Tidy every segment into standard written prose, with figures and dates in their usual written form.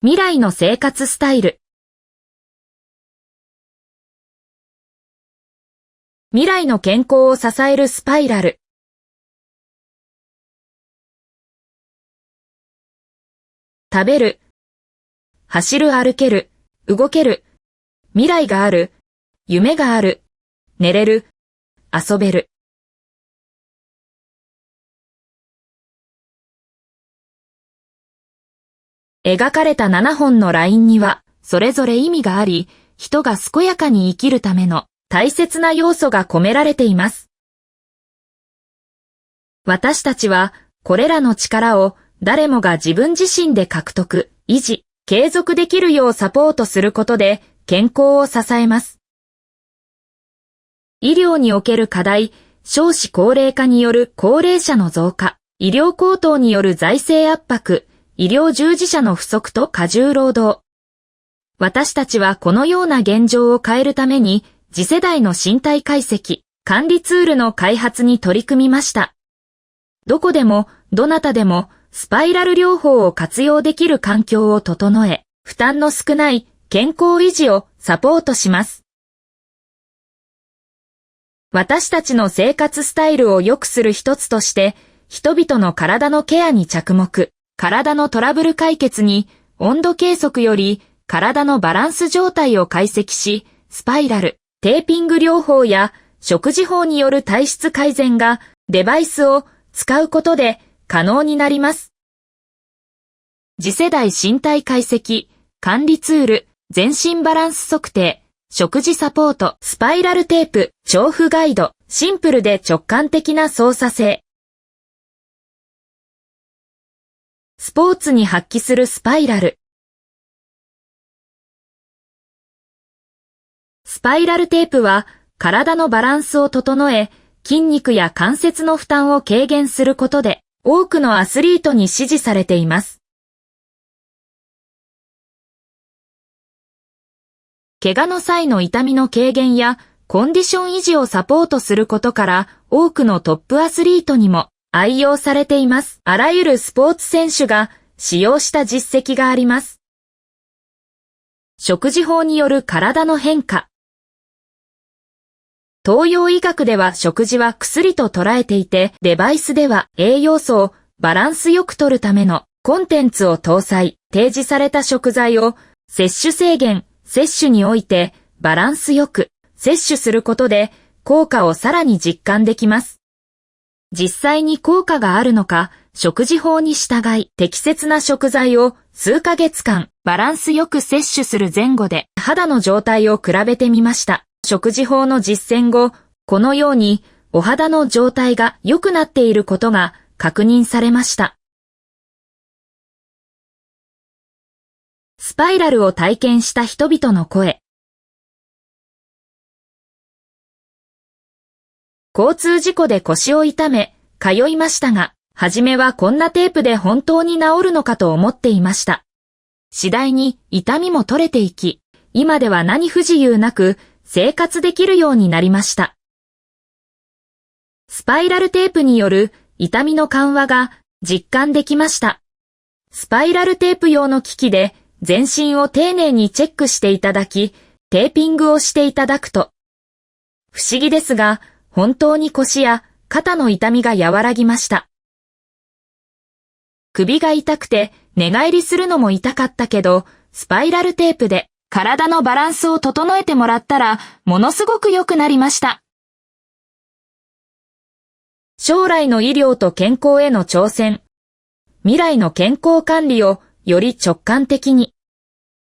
未来の生活スタイル。未来の健康を支えるスパイラル。食べる、走る歩ける、動ける、未来がある、夢がある、寝れる、遊べる。描かれた7本のラインには、それぞれ意味があり、人が健やかに生きるための大切な要素が込められています。私たちは、これらの力を誰もが自分自身で獲得、維持、継続できるようサポートすることで健康を支えます。医療における課題、少子高齢化による高齢者の増加、医療高騰による財政圧迫、医療従事者の不足と過重労働。私たちはこのような現状を変えるために、次世代の身体解析、管理ツールの開発に取り組みました。どこでも、どなたでも、スパイラル療法を活用できる環境を整え、負担の少ない健康維持をサポートします。私たちの生活スタイルを良くする一つとして、人々の体のケアに着目。体のトラブル解決に温度計測より体のバランス状態を解析し、スパイラル、テーピング療法や食事法による体質改善がデバイスを使うことで可能になります。次世代身体解析、管理ツール、全身バランス測定、食事サポート、スパイラルテープ、調布ガイド、シンプルで直感的な操作性。スポーツに発揮するスパイラル。スパイラルテープは体のバランスを整え、筋肉や関節の負担を軽減することで多くのアスリートに支持されています。怪我の際の痛みの軽減やコンディション維持をサポートすることから多くのトップアスリートにも愛用されています。あらゆるスポーツ選手が使用した実績があります。食事法による体の変化。東洋医学では食事は薬と捉えていて、デバイスでは栄養素をバランスよく摂るためのコンテンツを搭載、提示された食材を摂取制限、摂取においてバランスよく摂取することで効果をさらに実感できます。実際に効果があるのか、食事法に従い適切な食材を数ヶ月間バランスよく摂取する前後で肌の状態を比べてみました。食事法の実践後、このようにお肌の状態が良くなっていることが確認されました。スパイラルを体験した人々の声。交通事故で腰を痛め、通いましたが、初めはこんなテープで本当に治るのかと思っていました。次第に痛みも取れていき、今では何不自由なく生活できるようになりました。スパイラルテープによる痛みの緩和が実感できました。スパイラルテープ用の機器で全身を丁寧にチェックしていただき、テーピングをしていただくと、不思議ですが、本当に腰や肩の痛みが和らぎました。首が痛くて寝返りするのも痛かったけど、スパイラルテープで体のバランスを整えてもらったら、ものすごく良くなりました。将来の医療と健康への挑戦。未来の健康管理をより直感的に。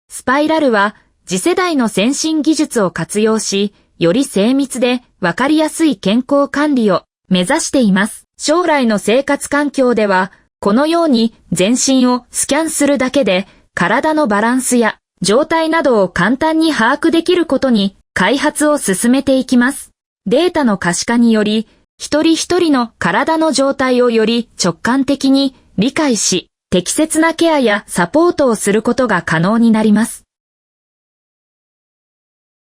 スパイラルは次世代の先進技術を活用し、より精密でわかりやすい健康管理を目指しています。将来の生活環境では、このように全身をスキャンするだけで、体のバランスや状態などを簡単に把握できることに開発を進めていきます。データの可視化により、一人一人の体の状態をより直感的に理解し、適切なケアやサポートをすることが可能になります。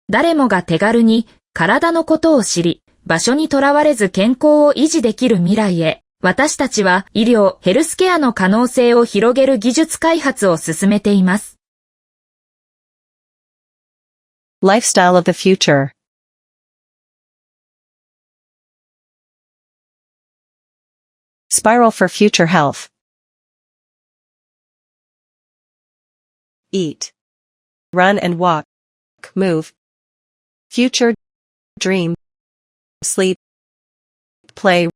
誰もが手軽に体のことを知り、場所にとらわれず健康を維持できる未来へ、私たちは医療・ヘルスケアの可能性を広げる技術開発を進めています。Lifestyle of the future. Spiral for future health. Eat. Run and walk. Move. Future. Dream. Sleep. Play.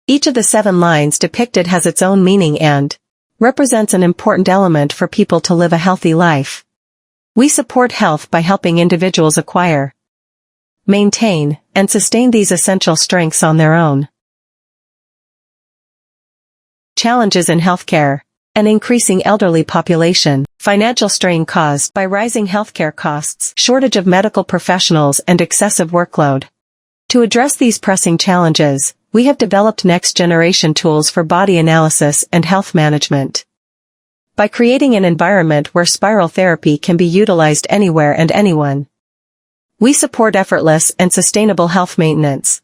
Each of the 7 lines depicted has its own meaning and represents an important element for people to live a healthy life. We support health by helping individuals acquire, maintain, and sustain these essential strengths on their own. Challenges in healthcare. An increasing elderly population, financial strain caused by rising healthcare costs, shortage of medical professionals, and excessive workload. To address these pressing challenges, we have developed next-generation tools for body analysis and health management. By creating an environment where spiral therapy can be utilized anywhere and anyone, we support effortless and sustainable health maintenance.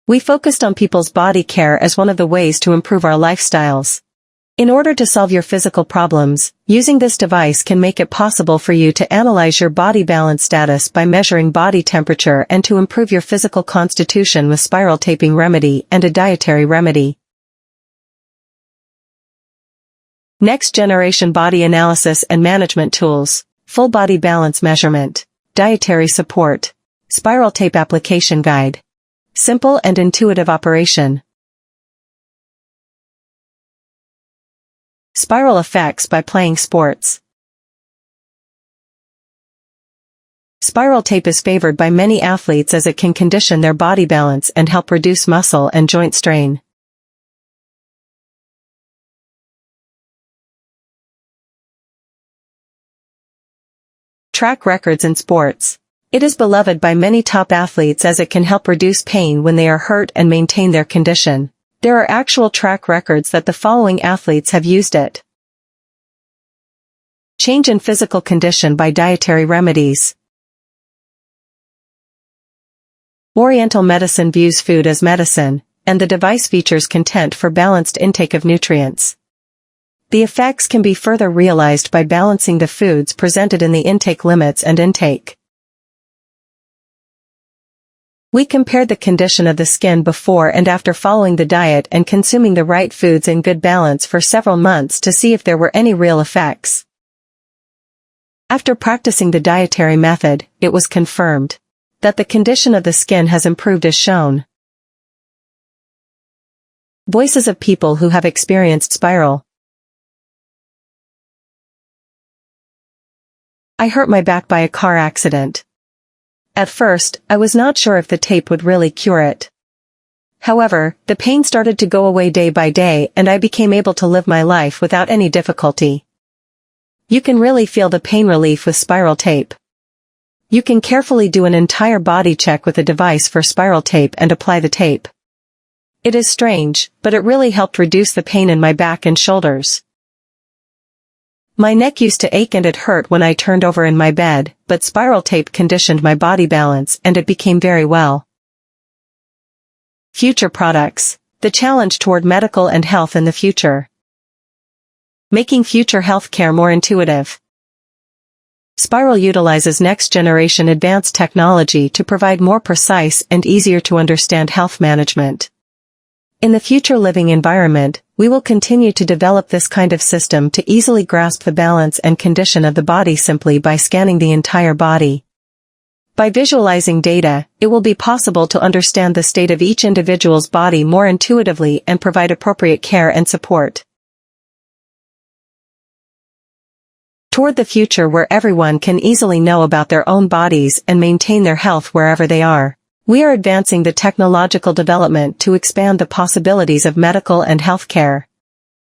We focused on people's body care as one of the ways to improve our lifestyles. In order to solve your physical problems, using this device can make it possible for you to analyze your body balance status by measuring body temperature and to improve your physical constitution with spiral taping remedy and a dietary remedy. Next generation body analysis and management tools, full body balance measurement, dietary support, spiral tape application guide. Simple and intuitive operation. Spiral effects by playing sports. Spiral tape is favored by many athletes as it can condition their body balance and help reduce muscle and joint strain. Track records in sports. It is beloved by many top athletes as it can help reduce pain when they are hurt and maintain their condition. There are actual track records that the following athletes have used it. Change in physical condition by dietary remedies. Oriental medicine views food as medicine, and the device features content for balanced intake of nutrients. The effects can be further realized by balancing the foods presented in the intake limits and intake. We compared the condition of the skin before and after following the diet and consuming the right foods in good balance for several months to see if there were any real effects. After practicing the dietary method, it was confirmed that the condition of the skin has improved as shown. Voices of people who have experienced spiral. I hurt my back by a car accident. At first, I was not sure if the tape would really cure it. However, the pain started to go away day by day and I became able to live my life without any difficulty. You can really feel the pain relief with spiral tape. You can carefully do an entire body check with a device for spiral tape and apply the tape. It is strange, but it really helped reduce the pain in my back and shoulders. My neck used to ache and it hurt when I turned over in my bed, but spiral tape conditioned my body balance and it became very well. Future products. The challenge toward medical and health in the future. Making future healthcare more intuitive. Spiral utilizes next-generation advanced technology to provide more precise and easier to understand health management. In the future living environment, we will continue to develop this kind of system to easily grasp the balance and condition of the body simply by scanning the entire body. By visualizing data, it will be possible to understand the state of each individual's body more intuitively and provide appropriate care and support. Toward the future where everyone can easily know about their own bodies and maintain their health wherever they are. We are advancing the technological development to expand the possibilities of medical and healthcare.